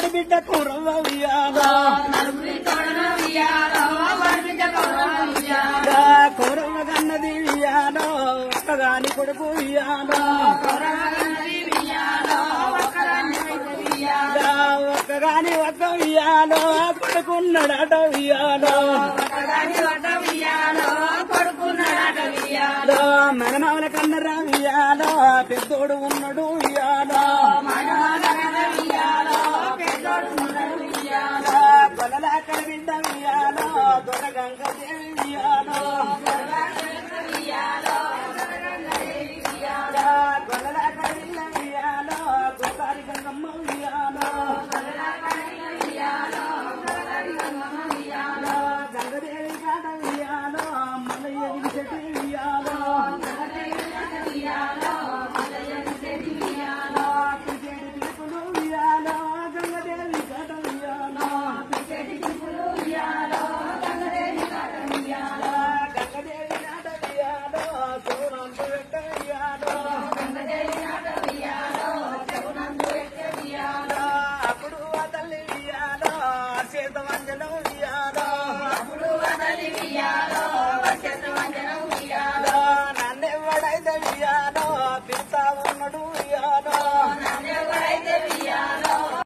బిడ్డ కుర్రవ ఉయ్యాలో కుర్రవ కన్నది ఉయ్యాలో ఒక్కగాని కొడుకు ఉయ్యాలో ఒక్కగాని ఒక్క ఉయ్యాలో కొడుకున్నాడట ఉయ్యాలో మనమల కన్నరా ఉయ్యాలో పెద్దోడు ఉన్నాడు ఉయ్యాలో కొలలా కలివింద ఉయ్యాలో దొరగంగ దేవి ఉయ్యాలో